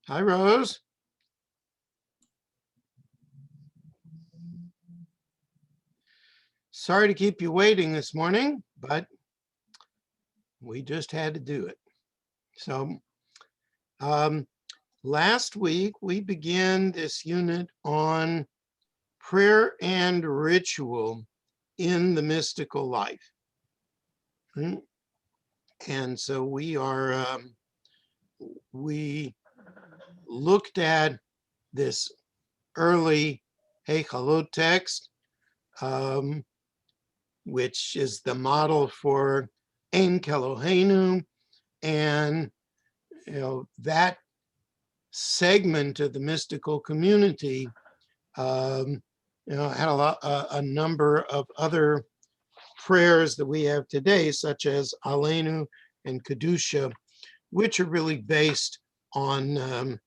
Hi, Rose. Sorry to keep you waiting this morning, but we just had to do it. So last week we began this unit on prayer and ritual in the mystical life. And so we looked at this early Hechalot text, which is the model for Ein Keloheinu, and that segment of the mystical community had a number of other prayers that we have today, such as Aleinu and Kedusha, which are really based on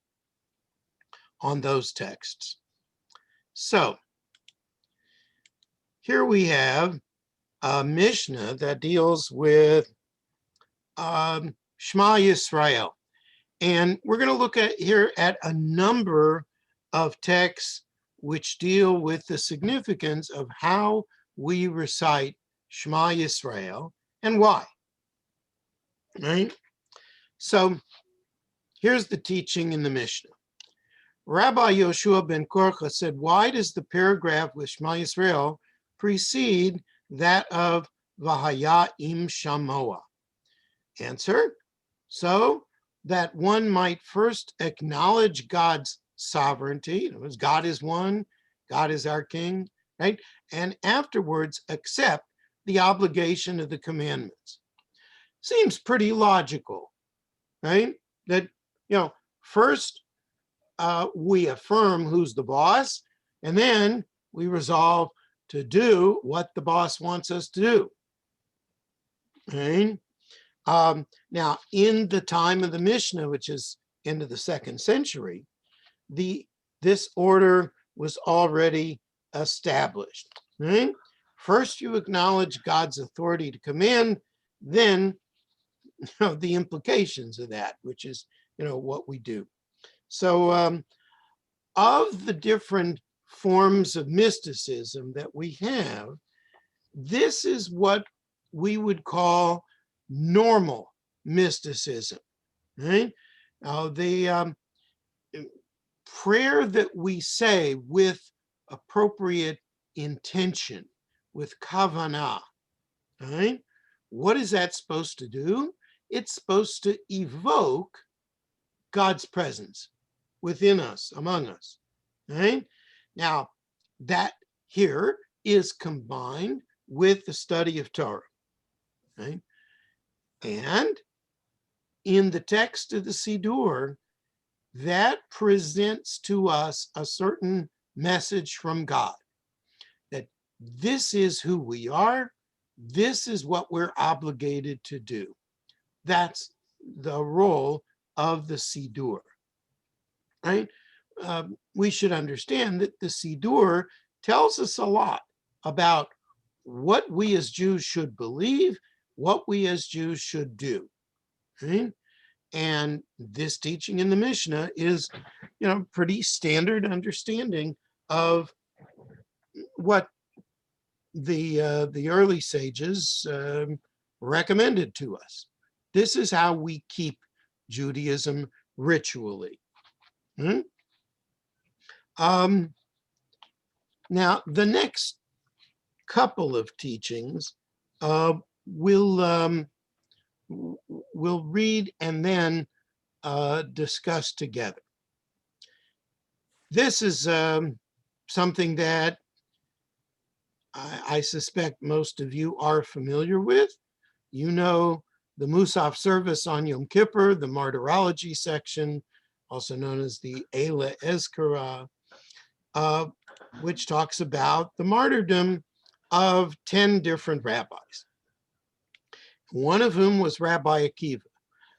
those texts. So here we have a Mishnah that deals with Shema Yisrael. And we're going to look at a number of texts which deal with the significance of how we recite Shema Yisrael and why. Right? So here's the teaching in the Mishnah. Rabbi Yoshua ben Korcha said, why does the paragraph with Shema Yisrael precede that of Vahaya im Shamoa? Answer, so that one might first acknowledge God's sovereignty. God is one, God is our king, right? And afterwards accept the obligation of the commandments. Seems pretty logical, right? That, first we affirm who's the boss, and then we resolve to do what the boss wants us to do, right? Now, in the time of the Mishnah, which is into the 2nd century, this order was already established. Right? First, you acknowledge God's authority to command, then the implications of that, which is what we do. So, of the different forms of mysticism that we have, this is what we would call normal mysticism, right? Now, the prayer that we say with appropriate intention, with kavanah, right? What is that supposed to do? It's supposed to evoke God's presence within us, among us, right? Now, that here is combined with the study of Torah, right? And in the text of the Siddur, that presents to us a certain message from God, that this is who we are, this is what we're obligated to do. That's the role of the Siddur, right? We should understand that the Siddur tells us a lot about what we as Jews should believe, what we as Jews should do. Right? And this teaching in the Mishnah is, pretty standard understanding of what the early sages recommended to us. This is how we keep Judaism ritually. Now, the next couple of teachings we'll read and then discuss together. This is something that I suspect most of you are familiar with. You know the Musaf service on Yom Kippur, the martyrology section, also known as the Eila Ezkara, which talks about the martyrdom of 10 different rabbis, one of whom was Rabbi Akiva.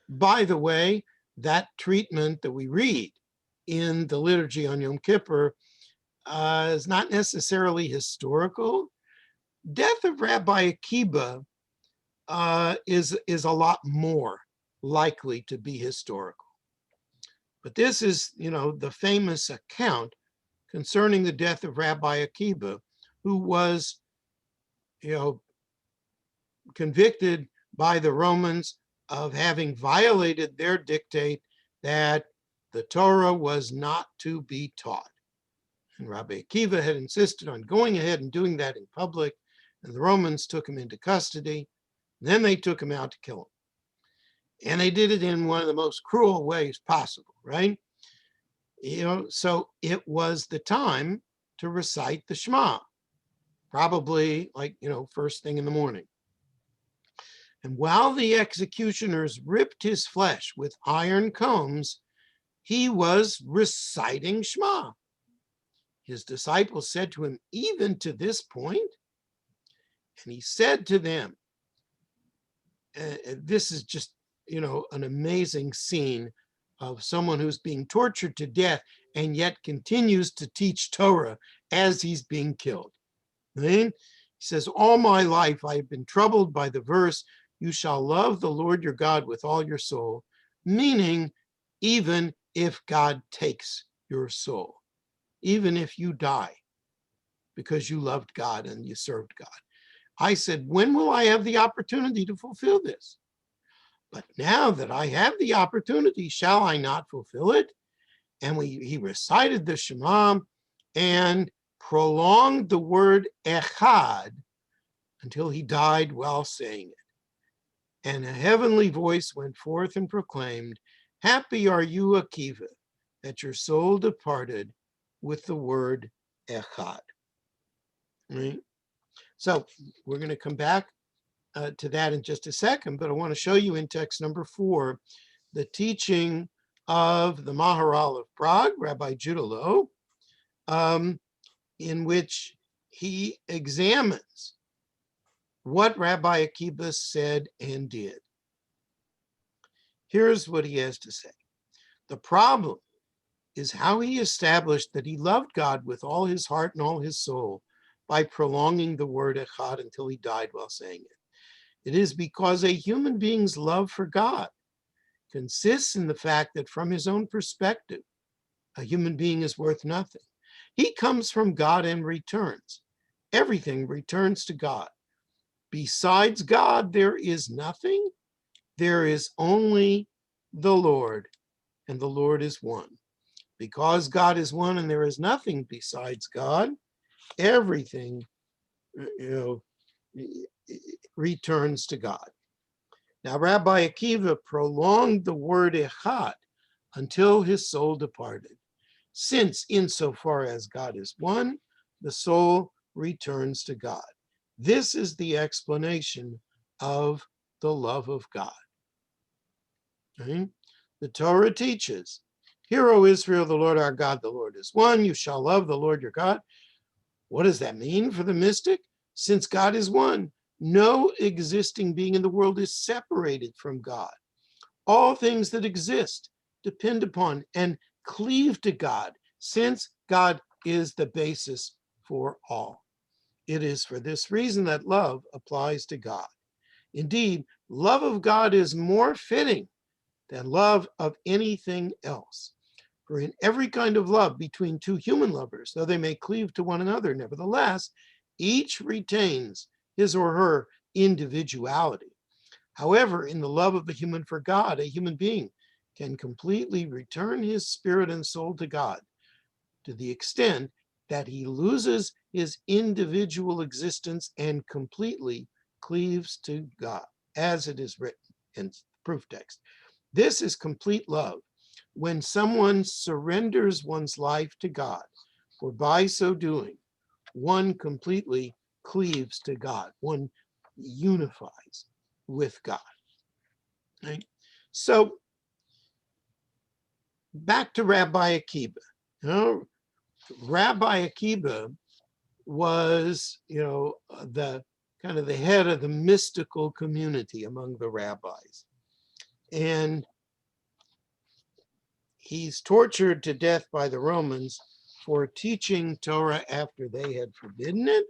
By the way, that treatment that we read in the liturgy on Yom Kippur is not necessarily historical. Death of Rabbi Akiva is a lot more likely to be historical. But this is, the famous account concerning the death of Rabbi Akiva, who was, convicted by the Romans of having violated their dictate that the Torah was not to be taught. And Rabbi Akiva had insisted on going ahead and doing that in public, and the Romans took him into custody. Then they took him out to kill him. And they did it in one of the most cruel ways possible, right? So it was the time to recite the Shema, probably like, first thing in the morning. And while the executioners ripped his flesh with iron combs, he was reciting Shema. His disciples said to him, even to this point? And he said to them, this is just, an amazing scene of someone who's being tortured to death and yet continues to teach Torah as he's being killed. Right? He says, all my life I have been troubled by the verse, you shall love the Lord your God with all your soul, meaning even if God takes your soul, even if you die because you loved God and you served God. I said, when will I have the opportunity to fulfill this? But now that I have the opportunity, shall I not fulfill it? And he recited the Shema and prolonged the word echad until he died while saying it. And a heavenly voice went forth and proclaimed, happy are you, Akiva, that your soul departed with the word echad. Right? So we're going to come back to that in just a second, but I want to show you in text number 4, the teaching of the Maharal of Prague, Rabbi Judah Loew, in which he examines what Rabbi Akiva said and did. Here's what he has to say. The problem is how he established that he loved God with all his heart and all his soul by prolonging the word echad until he died while saying it. It is because a human being's love for God consists in the fact that from his own perspective, a human being is worth nothing. He comes from God and returns. Everything returns to God. Besides God, there is nothing. There is only the Lord, and the Lord is one. Because God is one and there is nothing besides God, everything, returns to God. Now, Rabbi Akiva prolonged the word echad until his soul departed, since insofar as God is one, the soul returns to God. This is the explanation of the love of God. Okay? The Torah teaches, hear, O Israel, the Lord our God, the Lord is one. You shall love the Lord your God. What does that mean for the mystic? Since God is one, no existing being in the world is separated from God. All things that exist depend upon and cleave to God, since God is the basis for all. It is for this reason that love applies to God. Indeed, love of God is more fitting than love of anything else. For in every kind of love between two human lovers, though they may cleave to one another, nevertheless, each retains his or her individuality. However, in the love of the human for God, a human being can completely return his spirit and soul to God to the extent that he loses his individual existence and completely cleaves to God, as it is written in proof text. This is complete love, when someone surrenders one's life to God, for by so doing, one completely cleaves to God, one unifies with God. Right? So back to Rabbi Akiva. Rabbi Akiva was, the kind of the head of the mystical community among the rabbis. And he's tortured to death by the Romans for teaching Torah after they had forbidden it,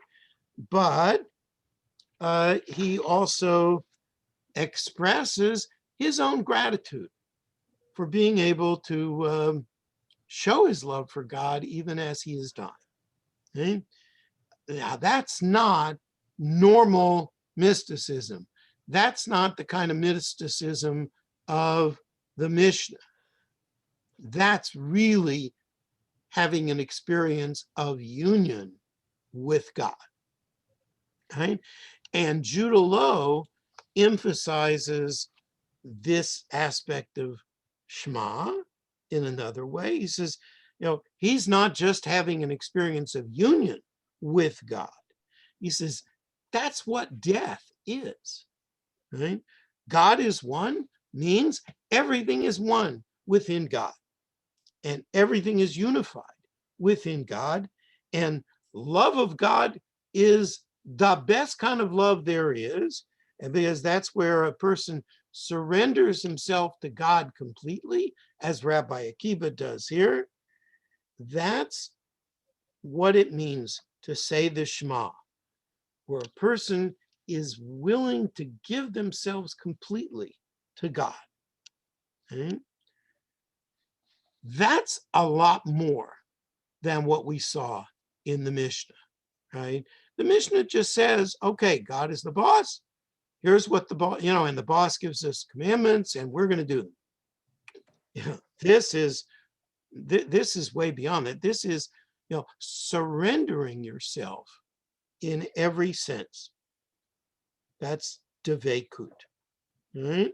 but he also expresses his own gratitude for being able to show his love for God even as he is dying. Okay? Now, that's not normal mysticism. That's not the kind of mysticism of the Mishnah. That's really having an experience of union with God. Right? And Judah Low emphasizes this aspect of Shema in another way. He says, he's not just having an experience of union with God. He says, that's what death is. Right? God is one means everything is one within God, and everything is unified within God, and love of God is the best kind of love there is, and because that's where a person surrenders himself to God completely, as Rabbi Akiva does here. That's what it means to say the Shema, where a person is willing to give themselves completely to God. Okay? That's a lot more than what we saw in the Mishnah, right? The Mishnah just says, okay, God is the boss. Here's what the boss, and the boss gives us commandments, and we're going to do them. This is way beyond that. This is, surrendering yourself in every sense. That's devekut, right?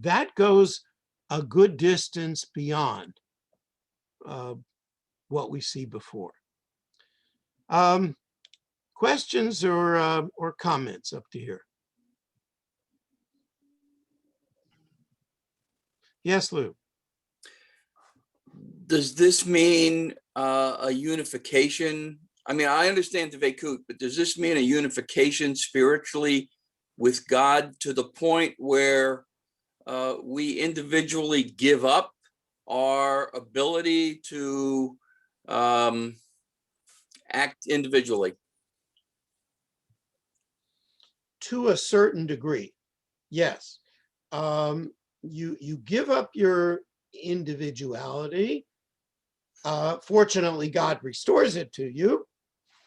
That goes a good distance beyond what we see before. Questions or comments up to here? Yes, Lou. Does this mean a unification? I mean, I understand the Vekut, but does this mean a unification spiritually with God to the point where we individually give up our ability to act individually? To a certain degree, yes. You give up your individuality. Fortunately, God restores it to you.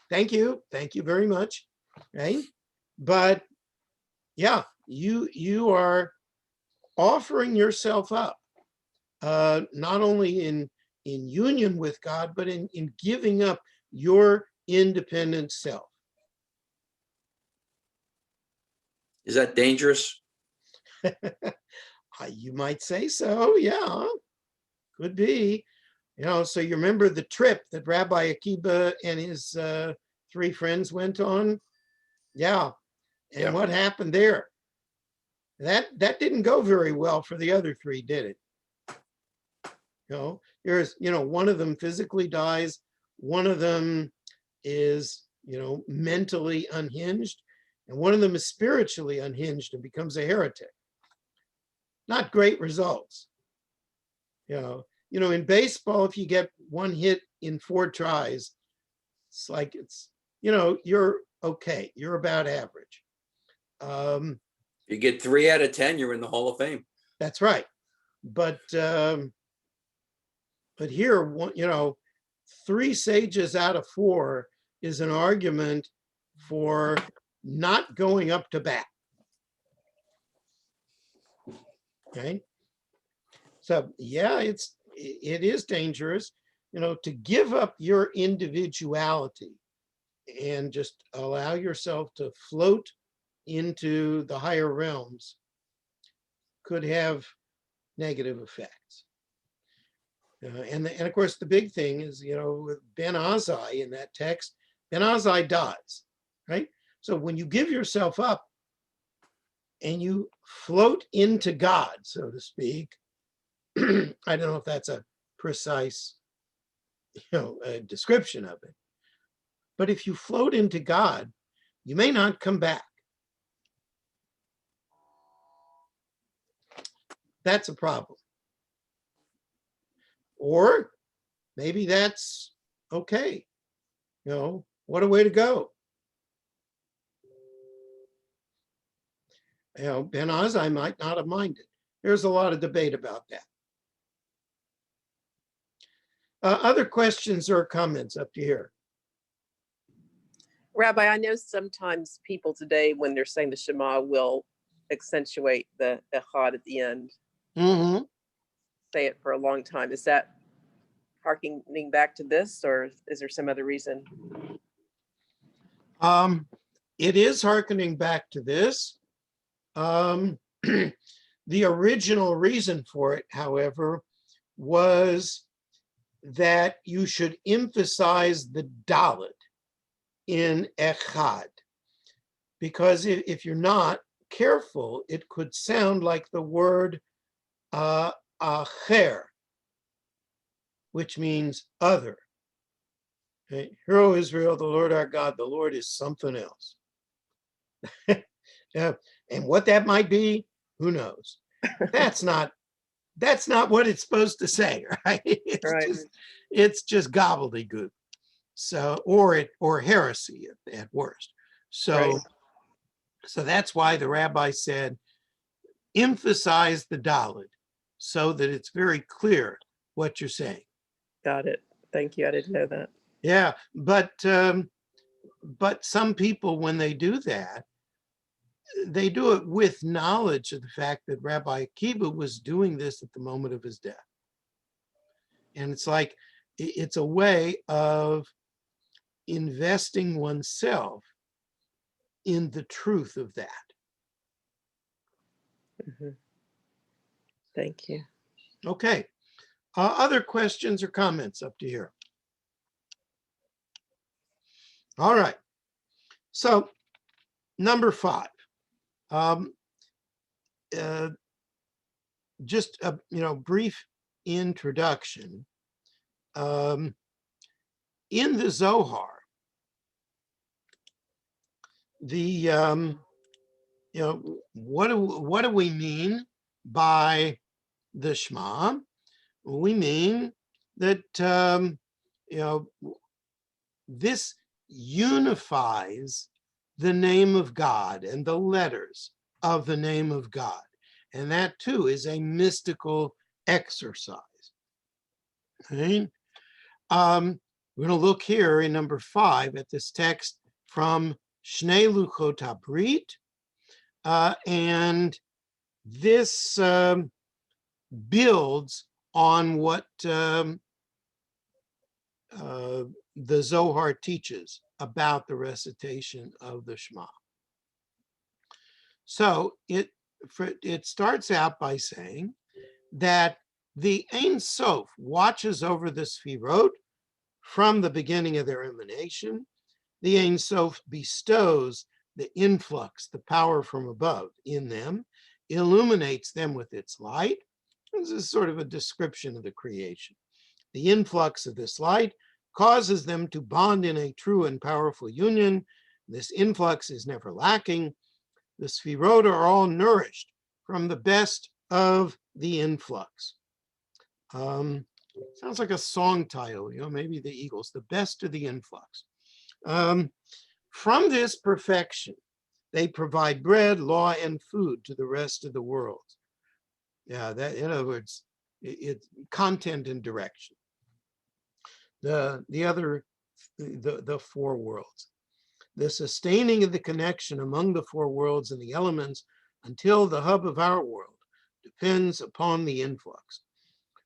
Thank you very much. Right? But yeah, you are offering yourself up, not only in union with God, but in giving up your independent self. Is that dangerous? You might say so, yeah, could be. So you remember the trip that Rabbi Akiva and his 3 friends went on? Yeah. And what happened there? That didn't go very well for the other 3, did it? There's, one of them physically dies. One of them is, mentally unhinged. And one of them is spiritually unhinged and becomes a heretic. Not great results. In baseball, if you get 1 hit in 4 tries, it's like you're okay. You're about average. You get 3 out of 10, you're in the Hall of Fame. That's right. But here, 3 sages out of 4 is an argument for not going up to bat. Okay. So yeah, it is dangerous, to give up your individuality and just allow yourself to float into the higher realms could have negative effects. And of course, the big thing is, with Ben Azai in that text, Ben Azai dies, right? So when you give yourself up and you float into God, so to speak, I don't know if that's a precise, description of it, but if you float into God, you may not come back. That's a problem. Or maybe that's okay. What a way to go. Ben Azai might not have minded. There's a lot of debate about that. Other questions or comments up to here? Rabbi, I know sometimes people today, when they're saying the Shema, will accentuate the echad at the end. Mm-hmm. Say it for a long time. Is that harkening back to this, or is there some other reason? It is hearkening back to this. The original reason for it, however, was that you should emphasize the Dalit in Echad, because if you're not careful, it could sound like the word Acher, which means other. Okay? Hear, O Israel, the Lord our God, the Lord is something else. And what that might be, who knows? That's not what it's supposed to say, right? It's just gobbledygook. So, or heresy at worst. So, so that's why the rabbi said, emphasize the Dalit so that it's very clear what you're saying. Got it. Thank you. I didn't know that. Yeah, but some people, when they do that, they do it with knowledge of the fact that Rabbi Akiva was doing this at the moment of his death. And it's like, it's a way of investing oneself in the truth of that. Mm-hmm. Thank you. Okay. Other questions or comments up to here? All right. So, number 5. Just a brief introduction. In the Zohar, the what do we mean by the Shema? We mean that this unifies the name of God and the letters of the name of God. And that too is a mystical exercise. Okay? We're going to look here in number 5 at this text from Shnei Luchot HaBrit. And this builds on what the Zohar teaches about the recitation of the Shema. So it starts out by saying that the Ein Sof watches over the Sfirot from the beginning of their emanation. The Ein Sof bestows the influx, the power from above in them, illuminates them with its light. This is sort of a description of the creation. The influx of this light causes them to bond in a true and powerful union. This influx is never lacking. The Sfirot are all nourished from the best of the influx. Sounds like a song title, maybe the Eagles, the best of the influx. From this perfection, they provide bread, law, and food to the rest of the world. Yeah, that, in other words, it's content and direction. The four worlds. The sustaining of the connection among the four worlds and the elements until the hub of our world depends upon the influx.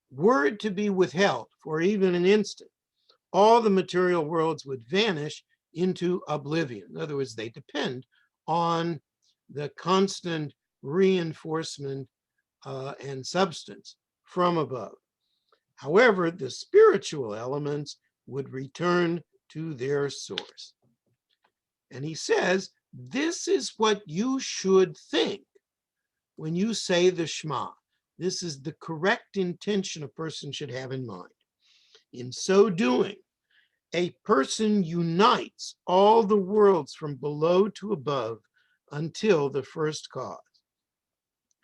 Were it to be withheld for even an instant, all the material worlds would vanish into oblivion. In other words, they depend on the constant reinforcement and substance from above. However, the spiritual elements would return to their source. And he says, this is what you should think when you say the Shema. This is the correct intention a person should have in mind. In so doing, a person unites all the worlds from below to above until the first cause.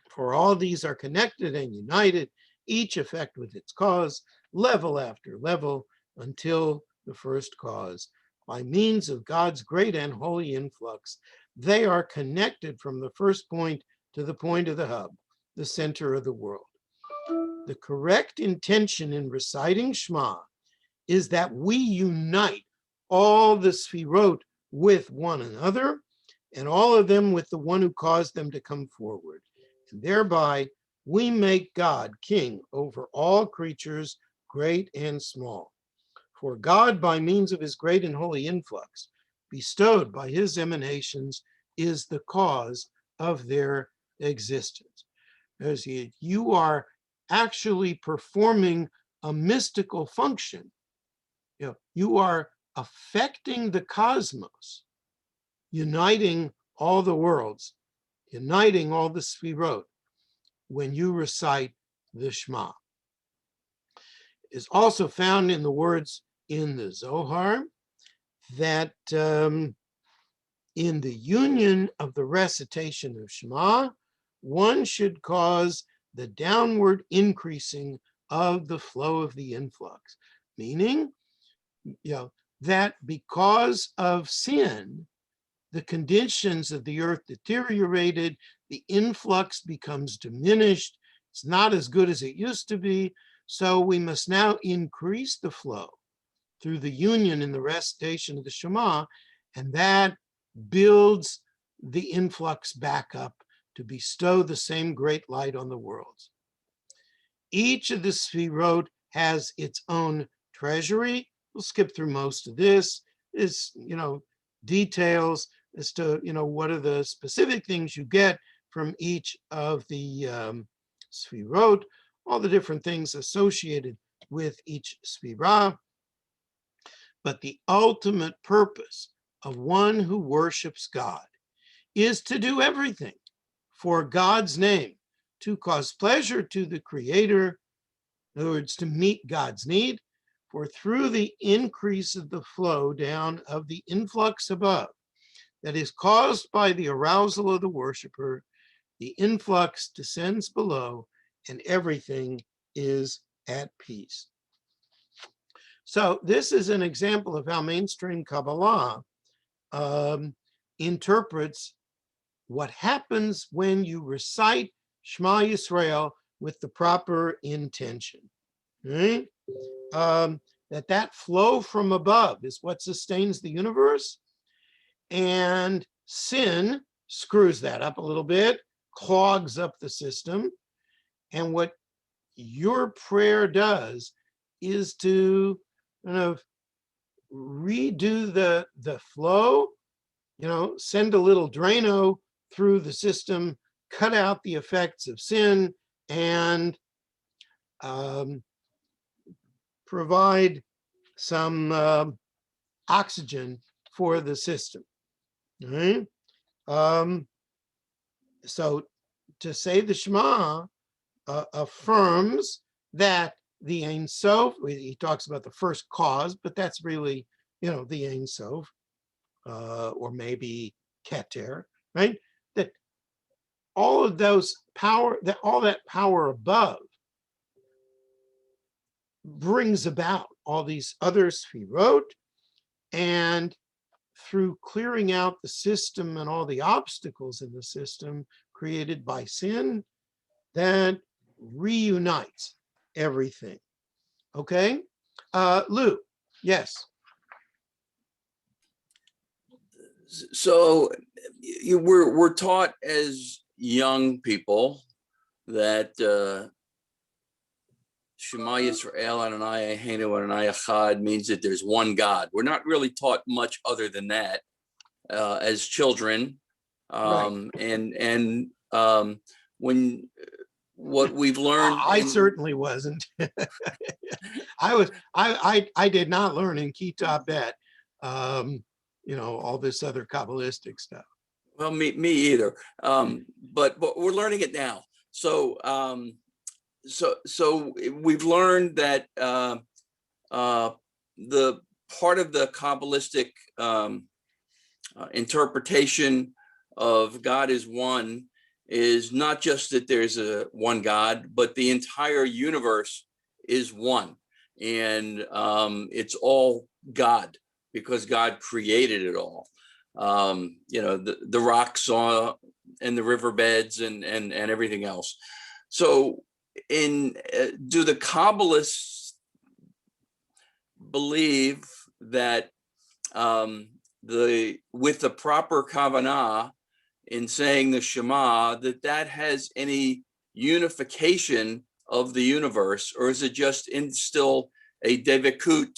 For all these are connected and united, each effect with its cause, level after level, until the first cause. By means of God's great and holy influx, they are connected from the first point to the point of the hub, the center of the world. The correct intention in reciting Shema is that we unite all the Sfirot with one another, and all of them with the one who caused them to come forward. And thereby, we make God king over all creatures, great and small. For God, by means of his great and holy influx, bestowed by his emanations, is the cause of their existence. As you are actually performing a mystical function. You are affecting the cosmos, uniting all the worlds, uniting all the Sfirot when you recite the Shema. It's also found in the words in the Zohar that in the union of the recitation of Shema, one should cause the downward increasing of the flow of the influx, meaning, that because of sin, the conditions of the earth deteriorated, the influx becomes diminished, it's not as good as it used to be, so we must now increase the flow through the union in the recitation of the Shema, and that builds the influx back up to bestow the same great light on the worlds. Each of the Sfirot has its own treasury. We'll skip through most of this. It's, details as to, what are the specific things you get from each of the Sfirot, all the different things associated with each Sfirah. But the ultimate purpose of one who worships God is to do everything for God's name, to cause pleasure to the Creator, in other words, to meet God's need, for through the increase of the flow down of the influx above that is caused by the arousal of the worshiper, the influx descends below and everything is at peace. So this is an example of how mainstream Kabbalah interprets what happens when you recite Shema Yisrael with the proper intention. Right? That flow from above is what sustains the universe, and sin screws that up a little bit, clogs up the system, and what your prayer does is to kind of redo the flow, send a little Drano through the system, cut out the effects of sin, and provide some oxygen for the system. All right? So to say the Shema affirms that the Ein Sof, he talks about the first cause, but that's really, the Ein Sof, or maybe Keter, right? That all of those power, all that power above brings about all these other Sfirot, and through clearing out the system and all the obstacles in the system created by sin, that reunites everything. Okay? Lou, yes. So we're taught as young people that Shema Yisrael Adonai Eloheinu Adonai Echad means that there's one God. We're not really taught much other than that as children. Right. And when what we've learned, I certainly wasn't. I did not learn in Kitab Bet, all this other Kabbalistic stuff. Well, me either. But we're learning it now. So so we've learned that the part of the Kabbalistic interpretation of God is one is not just that there's a one God, but the entire universe is one, and it's all God because God created it all. The rocks the riverbeds and everything else. So do the Kabbalists believe that with the proper kavanah in saying the Shema, that has any unification of the universe, or is it just still a devekut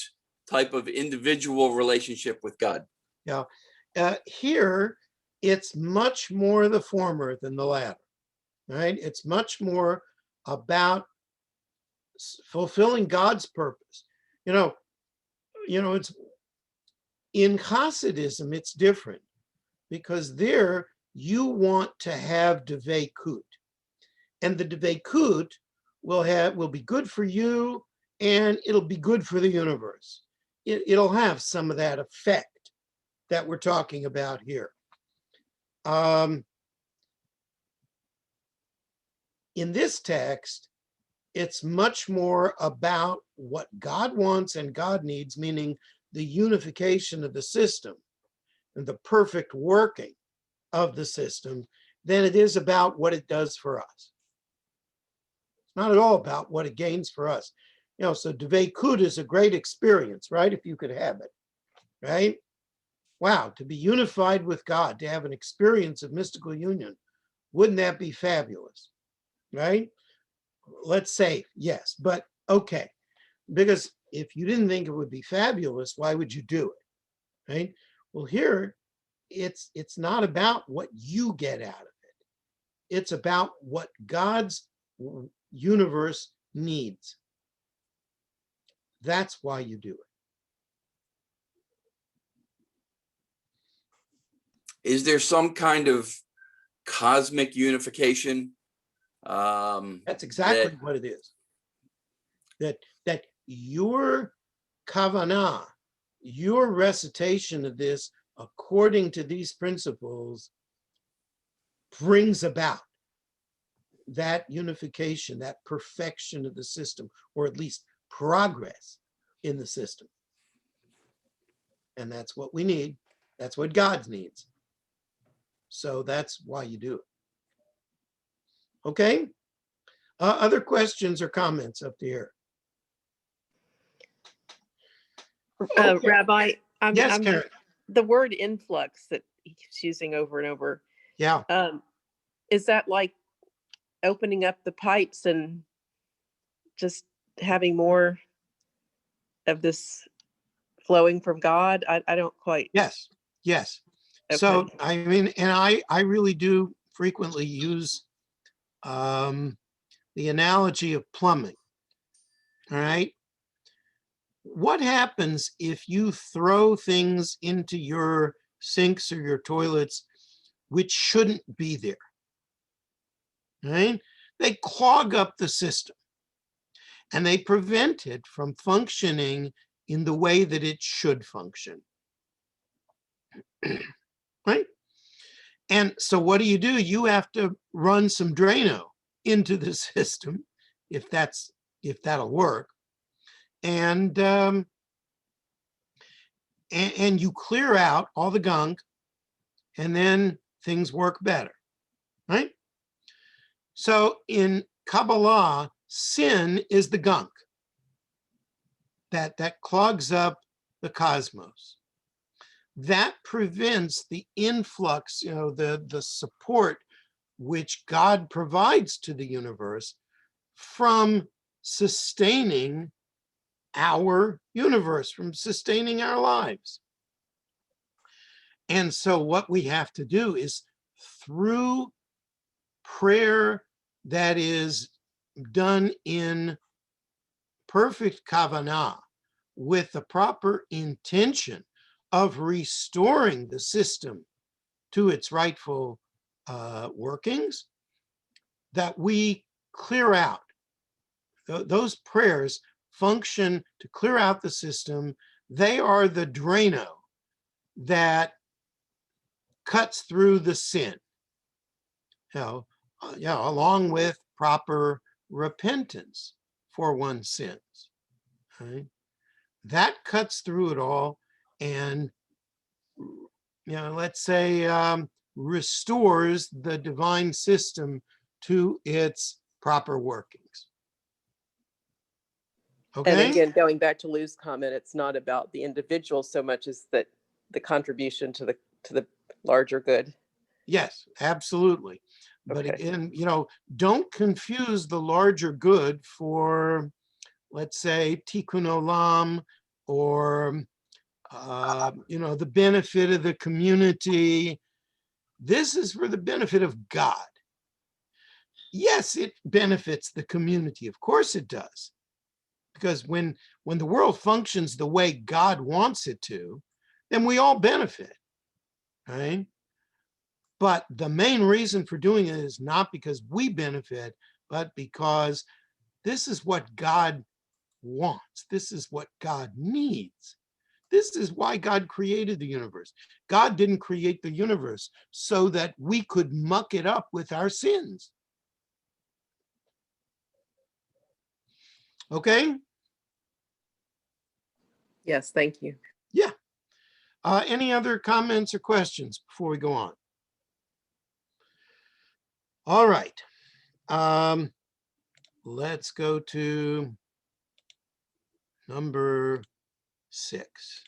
type of individual relationship with God? Yeah. Here, it's much more the former than the latter, right? It's much more about fulfilling God's purpose. It's in Hasidism, it's different because there you want to have devekut, and the devekut will be good for you, and it'll be good for the universe. It'll have some of that effect that we're talking about here. In this text, it's much more about what God wants and God needs, meaning the unification of the system and the perfect working of the system, than it is about what it does for us. It's not at all about what it gains for us. So devekut is a great experience, right? If you could have it, right? Wow, to be unified with God, to have an experience of mystical union, wouldn't that be fabulous, right? Let's say yes, but okay, because if you didn't think it would be fabulous, why would you do it, right? Well, here, it's not about what you get out of it. It's about what God's universe needs. That's why you do it. Is there some kind of cosmic unification? That's exactly what it is. That your kavanah, your recitation of this according to these principles, brings about that unification, that perfection of the system, or at least progress in the system. And that's what we need. That's what God needs. So that's why you do it. Okay? Other questions or comments up here? Okay. Rabbi, Yes, Karen. the word influx that he's using over and over. Yeah. Is that like opening up the pipes and just having more of this flowing from God? I don't quite. Yes. Okay. So, I mean, and I really do frequently use the analogy of plumbing. All right. What happens if you throw things into your sinks or your toilets which shouldn't be there? Right? They clog up the system and they prevent it from functioning in the way that it should function. Right? And so what do? You have to run some Drano into the system, if that'll work. And you clear out all the gunk, and then things work better, right? So in Kabbalah, sin is the gunk that clogs up the cosmos. That prevents the influx, the support which God provides to the universe from sustaining our universe, from sustaining our lives. And so what we have to do is, through prayer that is done in perfect kavanah, with the proper intention of restoring the system to its rightful workings, that we clear out. Those prayers function to clear out the system. They are the Drano that cuts through the sin, along with proper repentance for one's sins. Right? That cuts through it all. And let's say restores the divine system to its proper workings. And Okay? again, going back to Lou's comment, it's not about the individual so much as that the contribution to the larger good. Yes, absolutely. But Okay. again, don't confuse the larger good for, let's say, tikkun olam, or the benefit of the community. This is for the benefit of God. Yes, it benefits the community. Of course it does. Because when the world functions the way God wants it to, then we all benefit, right? But the main reason for doing it is not because we benefit, but because this is what God wants. This is what God needs. This is why God created the universe. God didn't create the universe so that we could muck it up with our sins. Okay? Yes, thank you. Yeah. Any other comments or questions before we go on? All right. Let's go to number 6.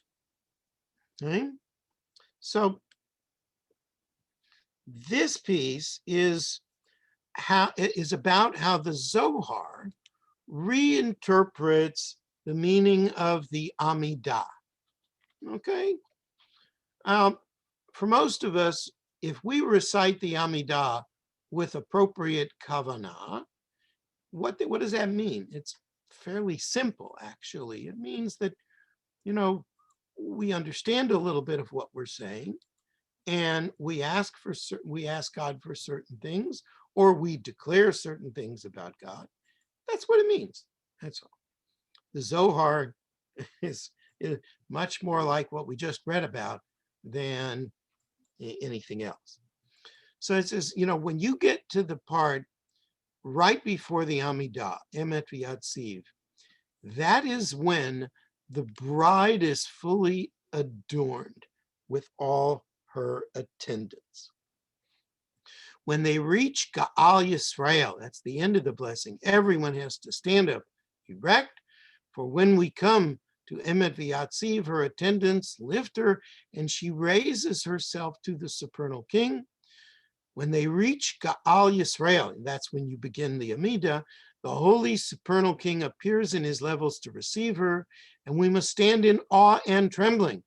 Okay? So this piece is about how the Zohar reinterprets the meaning of the Amidah. Okay? For most of us, if we recite the Amidah with appropriate kavanah, what does that mean? It's fairly simple, actually. It means that, we understand a little bit of what we're saying, and we ask God for certain things, or we declare certain things about God. That's what it means. That's all. The Zohar is much more like what we just read about than anything else. So it says, when you get to the part right before the Amidah, Emet V'Yatziv, that is when the bride is fully adorned with all her attendants. When they reach Ga'al Yisrael, that's the end of the blessing, everyone has to stand up erect, for when we come to Emet V'Yatziv, her attendants lift her, and she raises herself to the supernal king. When they reach Ga'al Yisrael, and that's when you begin the Amidah, the holy supernal king appears in his levels to receive her, and we must stand in awe and trembling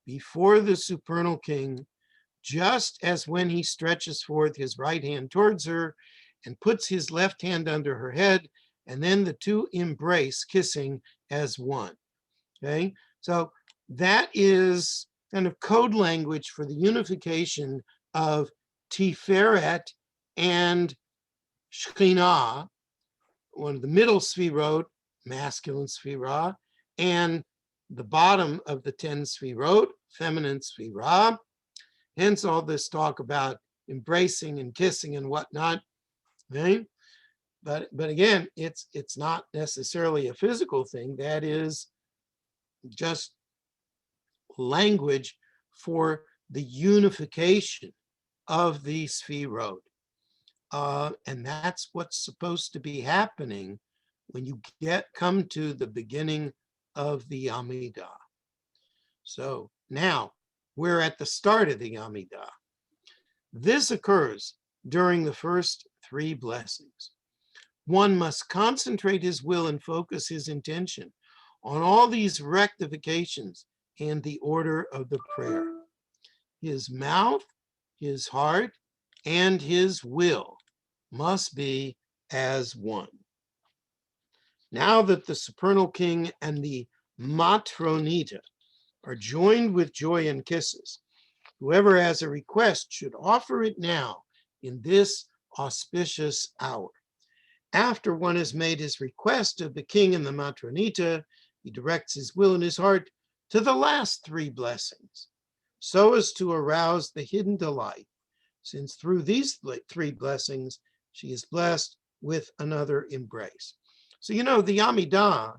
before the supernal king, just as when he stretches forth his right hand towards her and puts his left hand under her head, and then the two embrace, kissing as one. Okay, so that is kind of code language for the unification of Tiferet and Shekhinah, one of the middle sfirot, masculine sfirah, and the bottom of the 10 sfirot, feminine sfirah. Hence all this talk about embracing and kissing and whatnot. Okay? But again, it's not necessarily a physical thing. That is just language for the unification of the sfirot. And that's what's supposed to be happening when you come to the beginning of the Amidah. So now we're at the start of the Amidah. This occurs during the first 3 blessings. One must concentrate his will and focus his intention on all these rectifications and the order of the prayer. His mouth, his heart, and his will must be as one. Now that the supernal king and the matronita are joined with joy and kisses, whoever has a request should offer it now in this auspicious hour. After one has made his request of the king and the matronita, he directs his will and his heart to the last 3 blessings, so as to arouse the hidden delight, since through these 3 blessings, she is blessed with another embrace. So, the Amidah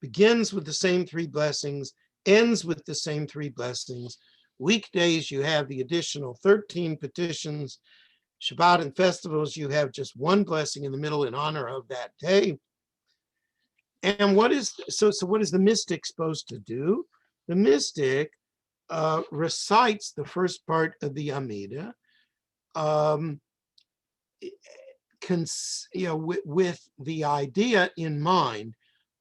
begins with the same 3 blessings, ends with the same 3 blessings, Weekdays, you have the additional 13 petitions. Shabbat and festivals, you have just one blessing in the middle in honor of that day. And what is the mystic supposed to do? The mystic recites the first part of the Amidah, with the idea in mind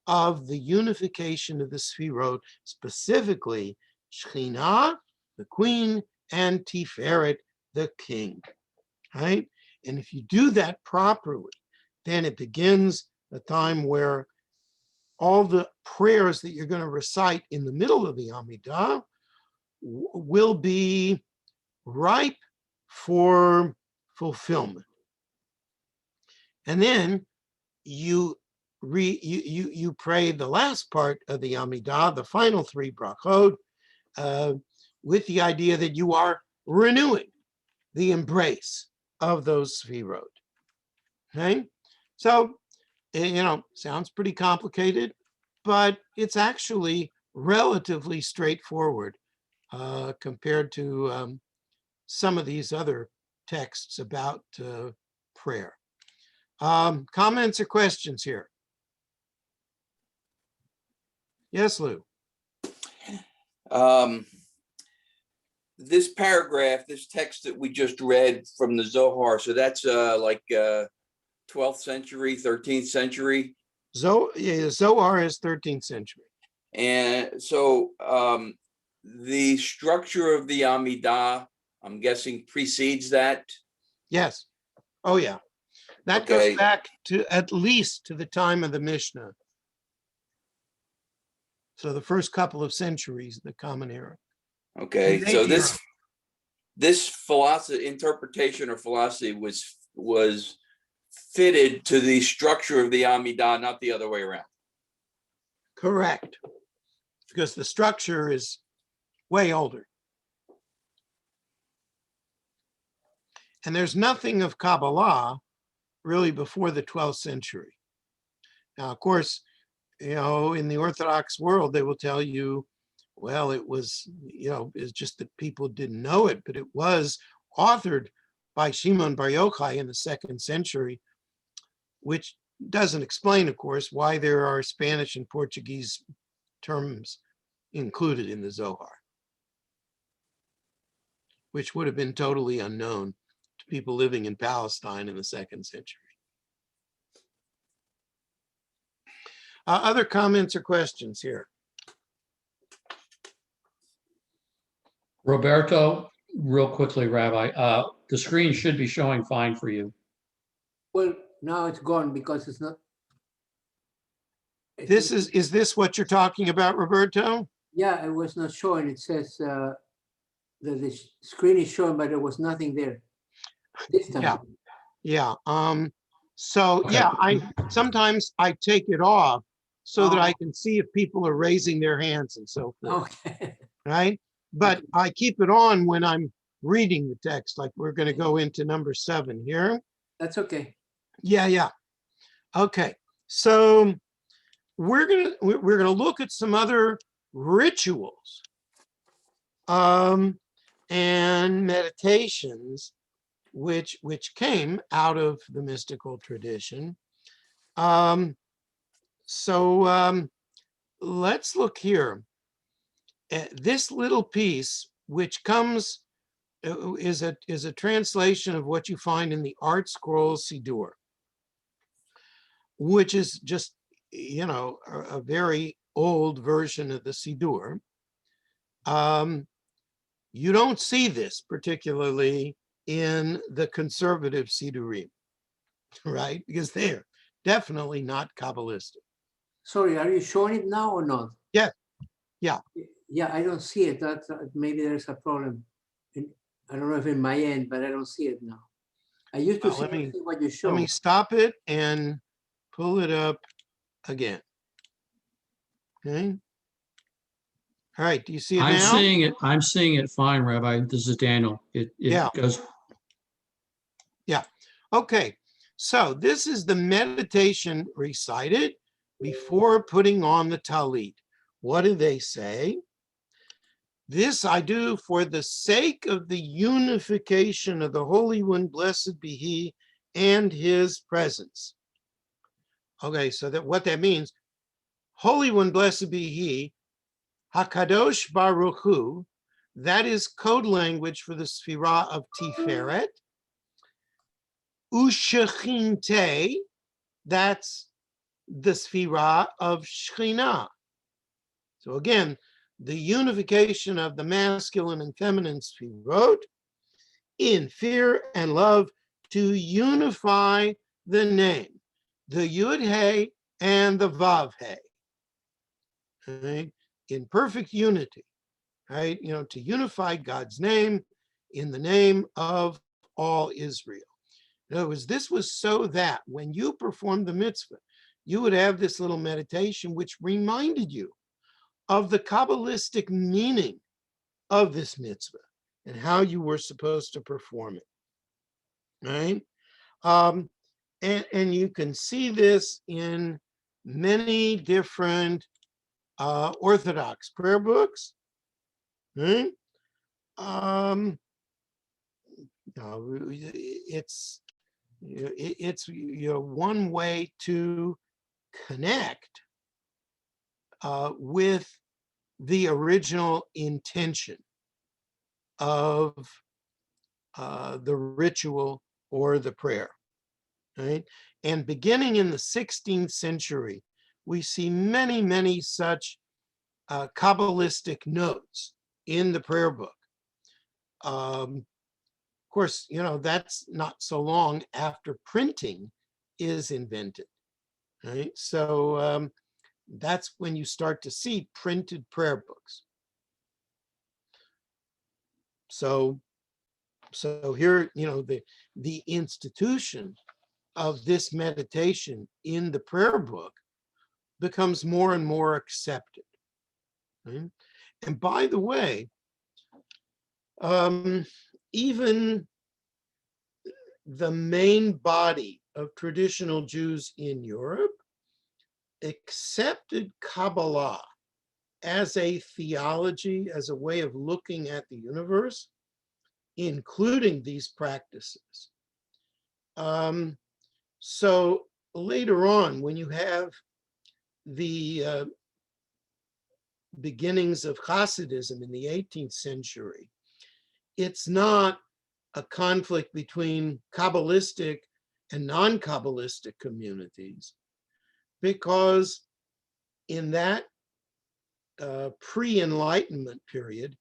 of the unification of the Sfirot, specifically Shekhinah, the queen, and Tiferet, the king, right? And if you do that properly, then it begins a time where all the prayers that you're going to recite in the middle of the Amidah will be ripe for fulfillment. And then you pray the last part of the Amidah, the final three brachot, with the idea that you are renewing the embrace of those Sfirot. Okay? So, sounds pretty complicated, but it's actually relatively straightforward compared to some of these other texts about prayer. Comments or questions here? Yes, Lou. This paragraph, this text that we just read from the Zohar, so that's 12th century, 13th century. Zohar is 13th century. And so the structure of the Amidah, I'm guessing, precedes that. Yes. Oh, yeah. That goes back to at least to the time of the Mishnah. So the first couple of centuries, the Common Era. Okay, so this philosophy, interpretation or philosophy was fitted to the structure of the Amidah, not the other way around. Correct, because the structure is way older. And there's nothing of Kabbalah really before the 12th century. Now, of course, in the Orthodox world, they will tell you, well, it was, it's just that people didn't know it, but it was authored by Shimon Bar Yochai in the 2nd century, which doesn't explain, of course, why there are Spanish and Portuguese terms included in the Zohar, which would have been totally unknown to people living in Palestine in the 2nd century. Other comments or questions here? Roberto, real quickly, Rabbi, the screen should be showing fine for you. Well, now it's gone because it's not. Is this what you're talking about, Roberto? Yeah, it was not showing. It says that the screen is showing, but there was nothing there this time. Yeah. So Okay. yeah, sometimes I take it off so that I can see if people are raising their hands and so forth. Okay. Right? But I keep it on when I'm reading the text, like we're going to go into number 7 here. That's okay. Yeah. Okay. So we're gonna look at some other rituals and meditations which came out of the mystical tradition. Let's look here at this little piece, which comes is a translation of what you find in the Art Scrolls Siddur, which is just a very old version of the Siddur. You don't see this particularly in the conservative Siddurim, right? Because they're definitely not Kabbalistic. Sorry, are you showing it now or not? Yeah. Yeah, I don't see it. That maybe there's a problem. I don't know if in my end, but I don't see it now. I used to see what you show. Let me stop it and pull it up again. Okay. All right. Do you see it now? I'm seeing it fine, Rabbi. This is Daniel. It goes. Yeah. Okay. So this is the meditation recited before putting on the Talit. What do they say? This I do for the sake of the unification of the Holy One, blessed be he, and his presence. Okay, so that what that means, Holy One, blessed be he, Hakadosh Baruch Hu, that is code language for the Sphira of Tiferet. Ushechinte, that's the Sphira of Shekhinah. So again, the unification of the masculine and feminine Sphirot in fear and love to unify the name, the Yud-He and the Vav-He, right? In perfect unity, right? You know, to unify God's name in the name of all Israel. In other words, this was so that when you performed the mitzvah, you would have this little meditation which reminded you of the Kabbalistic meaning of this mitzvah and how you were supposed to perform it, right? And you can see this in many different Orthodox prayer books, right? It's one way to connect with the original intention of the ritual or the prayer, right? And beginning in the 16th century, we see many, many such Kabbalistic notes in the prayer book. Of course, you know, that's not so long after printing is invented, right? So that's when you start to see printed prayer books. So here, you know, the institution of this meditation in the prayer book becomes more and more accepted, right? And by the way, even the main body of traditional Jews in Europe accepted Kabbalah as a theology, as a way of looking at the universe, including these practices. So later on, when you have the beginnings of Hasidism in the 18th century, it's not a conflict between Kabbalistic and non-Kabbalistic communities, because in that pre-Enlightenment period,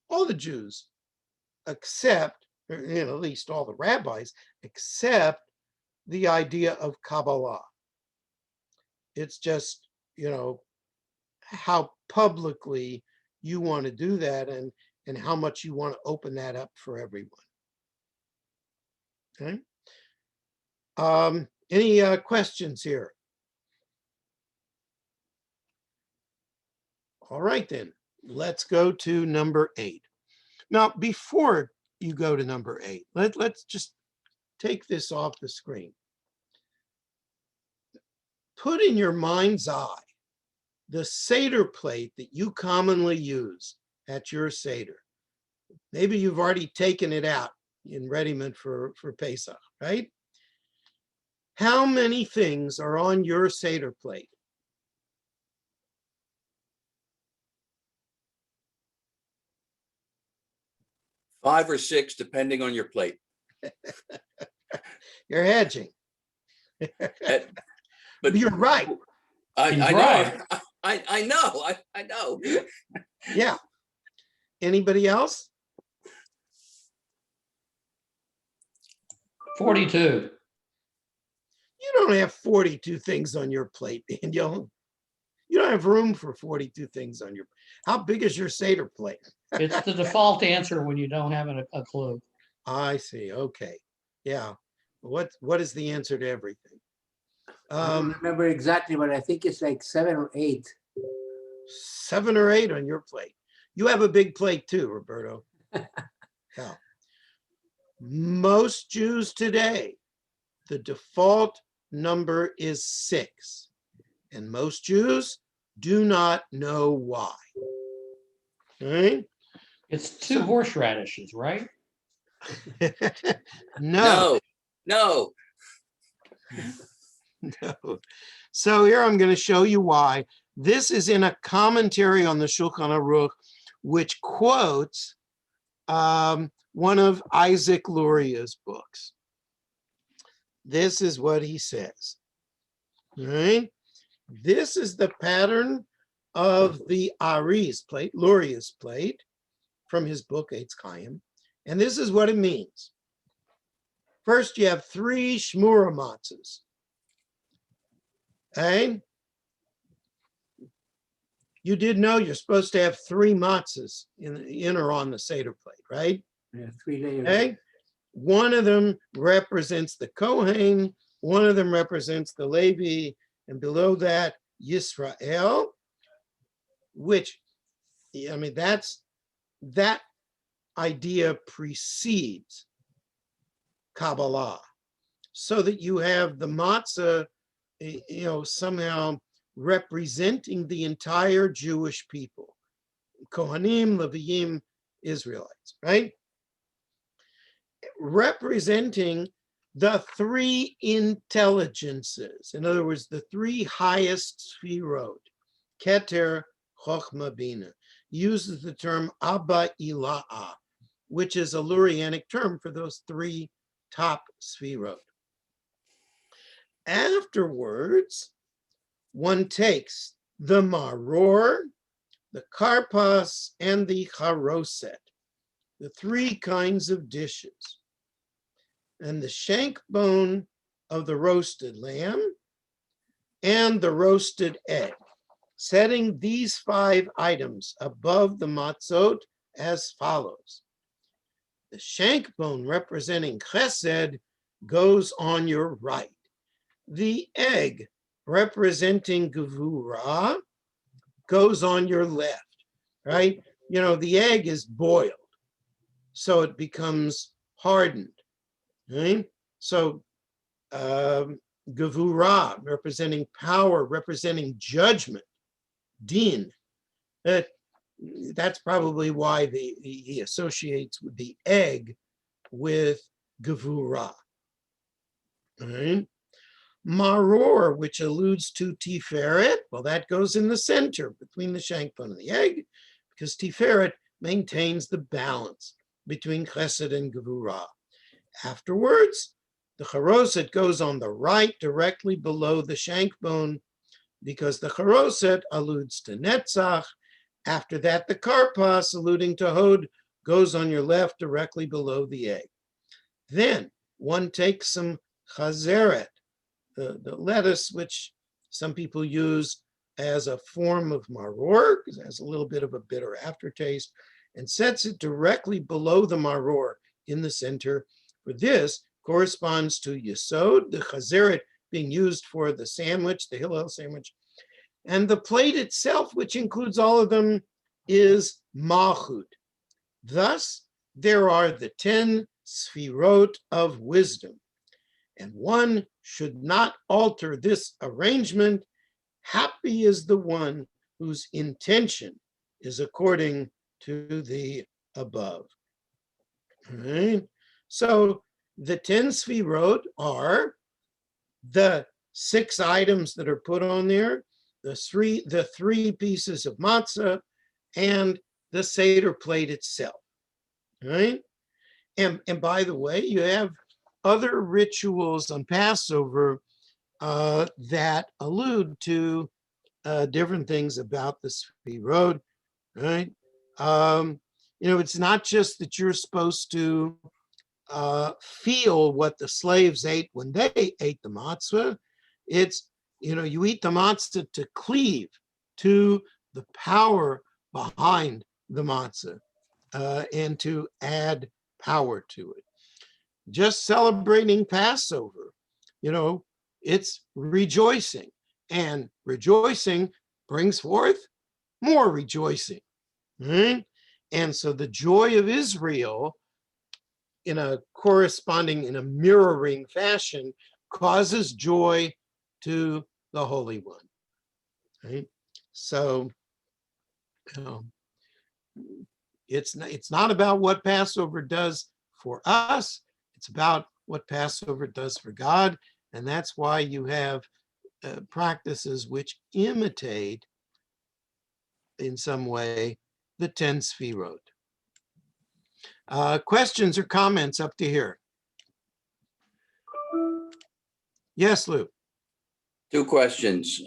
all the Jews accept, or, you know, at least all the rabbis accept the idea of Kabbalah. It's just, you know, how publicly you want to do that and how much you want to open that up for everyone. Okay. Any questions here? All right, then, let's go to number 8. Now, before you go to number 8, let's just take this off the screen. Put in your mind's eye the Seder plate that you commonly use at your Seder. Maybe you've already taken it out in readiness for Pesach, right? How many things are on your Seder plate? Five or six, depending on your plate. You're hedging. But you're right. I know. Right. I know. I know. Yeah. Anybody else? 42. You don't have 42 things on your plate, Daniel. You don't have room for 42 things on your. How big is your Seder plate? It's the default answer when you don't have a clue. I see. Okay. Yeah. What is the answer to everything? I don't remember exactly, but I think it's like 7 or 8. 7 or 8 on your plate. You have a big plate too, Roberto. Yeah. Most Jews today, the default number is 6. And most Jews do not know why. right? It's two horseradishes, right? No, No. no. So here I'm going to show you why. This is in a commentary on the Shulchan Aruch, which quotes one of Isaac Luria's books. This is what he says. All right. This is the pattern of the Aries plate, Luria's plate, from his book Eitz Chaim. And this is what it means. First, you have 3 shmura matzahs. Okay? You did know you're supposed to have 3 matzahs in or on the Seder plate, right? Yeah, 3 layers. Okay? One of them represents the Kohen, one of them represents the Levi, and below that, Yisrael, which, I mean, that idea precedes Kabbalah, so that you have the matzah, somehow representing the entire Jewish people, Kohanim, Leviim, Israelites, right? Representing the 3 intelligences, in other words, the 3 highest sfirot, Keter, Chochma, Bina, uses the term Abba Ila'a, which is a Lurianic term for those 3 top sfirot. Afterwards, one takes the maror, the karpas, and the charoset, the 3 kinds of dishes, and the shank bone of the roasted lamb and the roasted egg, setting these 5 items above the matzot as follows. The shank bone representing chesed goes on your right. The egg representing gevurah goes on your left, right? The egg is boiled, so it becomes hardened, right? So gevurah representing power, representing judgment, din. That's probably why he associates with the egg with gevurah, right? Maror, which alludes to Tiferet, well, that goes in the center between the shank bone and the egg, because Tiferet maintains the balance between Chesed and Gevurah. Afterwards, the Charoset goes on the right, directly below the shank bone, because the Charoset alludes to Netzach. After that, the Karpas, alluding to Hod, goes on your left, directly below the egg. Then one takes some Chazeret, the lettuce, which some people use as a form of maror, because it has a little bit of a bitter aftertaste, and sets it directly below the maror in the center. For this corresponds to Yesod, the chazeret being used for the sandwich, the Hillel sandwich. And the plate itself, which includes all of them, is Malchut. Thus, there are the 10 sfirot of wisdom. And one should not alter this arrangement. Happy is the one whose intention is according to the above. All right. So the 10 sfirot are the 6 items that are put on there, the three pieces of matzah, and the Seder plate itself. All right. And by the way, you have other rituals on Passover that allude to different things about the sfirot, right? It's not just that you're supposed to feel what the slaves ate when they ate the matzah. It's, you eat the matzah to cleave to the power behind the matzah and to add power to it. Just celebrating Passover, it's rejoicing, and rejoicing brings forth more rejoicing. Right? And so the joy of Israel, in a mirroring fashion, causes joy to the Holy One. Right? So, it's not about what Passover does for us. It's about what Passover does for God. And that's why you have practices which imitate in some way the 10 Sfirot. Questions or comments up to here? Yes, Lou. Two questions.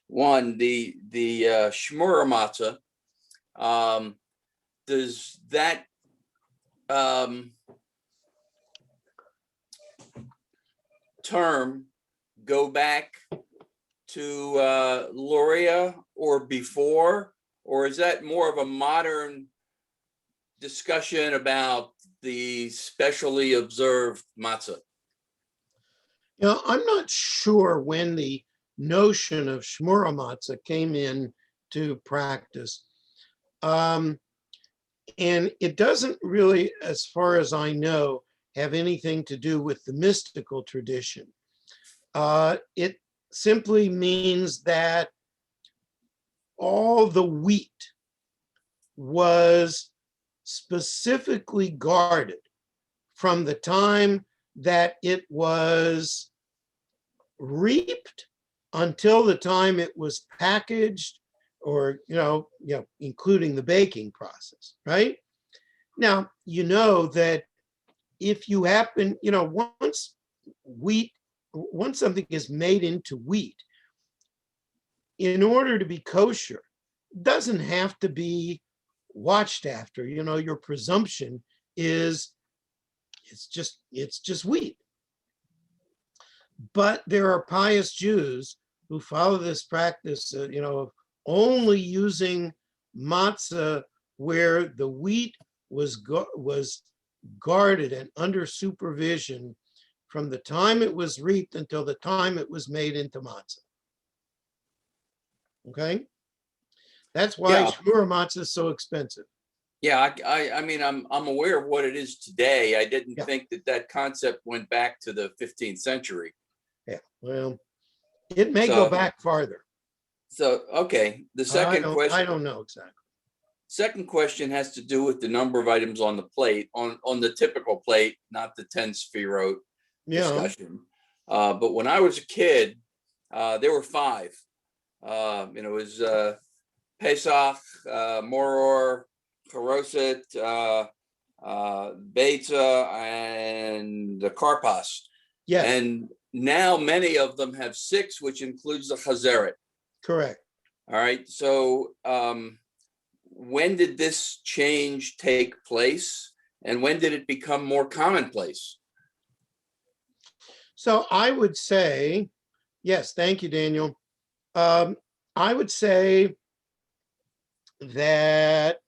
One, the shmura matzah, does that term go back to Luria or before, or is that more of a modern discussion about the specially observed matzah? You know, I'm not sure when the notion of shmura matzah came in to practice. And it doesn't really, as far as I know, have anything to do with the mystical tradition. It simply means that all the wheat was specifically guarded from the time that it was reaped until the time it was packaged, or including the baking process, right? Now, you know that if you happen, once something is made into wheat, in order to be kosher, it doesn't have to be watched after. Your presumption is it's just wheat. But there are pious Jews who follow this practice, of only using matzah where the wheat was guarded and under supervision from the time it was reaped until the time it was made into matzah. Okay, that's why shmura matzah is so expensive. Yeah, I mean, I'm aware of what it is today. I didn't think that concept went back to the 15th century. Yeah, well, it may go back farther. So, okay, the second question. I don't know exactly. Second question has to do with the number of items on the plate, on the typical plate, not the 10 Sfirot discussion. But when I was a kid, there were 5. It was Pesach, Moror, Charoset, Beitza, and the Karpas. Yes. And now many of them have 6, which includes the Chazeret. Correct. All right. So when did this change take place, and when did it become more commonplace? So I would say, yes, thank you, Daniel. I would say that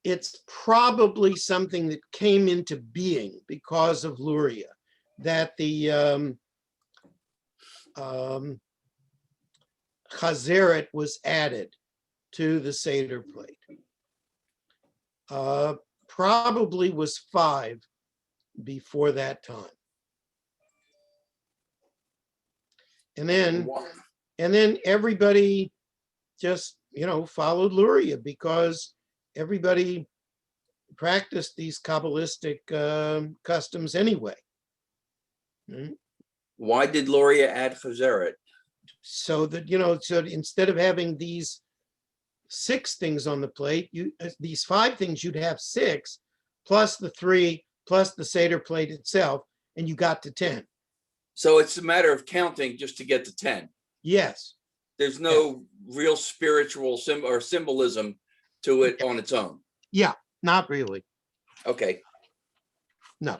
it's probably something that came into being because of Luria, that the Chazeret was added to the Seder plate. Probably was 5 before that time. And then everybody just, followed Luria because everybody practiced these Kabbalistic customs anyway. Why did Luria add Chazeret? So that, so instead of having these 6 things on the plate, these 5 things, you'd have 6 plus the 3 plus the Seder plate itself, and you got to 10. So it's a matter of counting just to get to 10. Yes. There's no real spiritual symbolism to it on its own. Yeah, not really. Okay. No.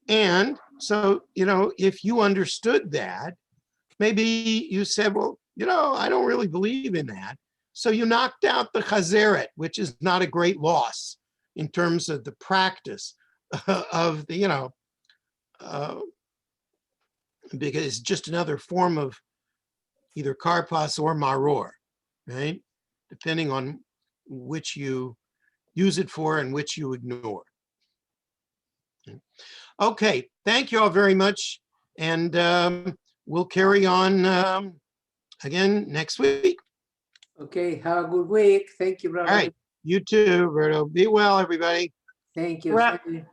And so, if you understood that, maybe you said, well, I don't really believe in that. So you knocked out the Chazeret, which is not a great loss in terms of the practice of the, because it's just another form of either karpas or maror, right? Depending on which you use it for and which you ignore. Okay, thank you all very much. And we'll carry on again next week. Okay, have a good week. Thank you, All Rabbi. right. You too, Roberto. Be well, everybody. Thank you. Ra- Thank you.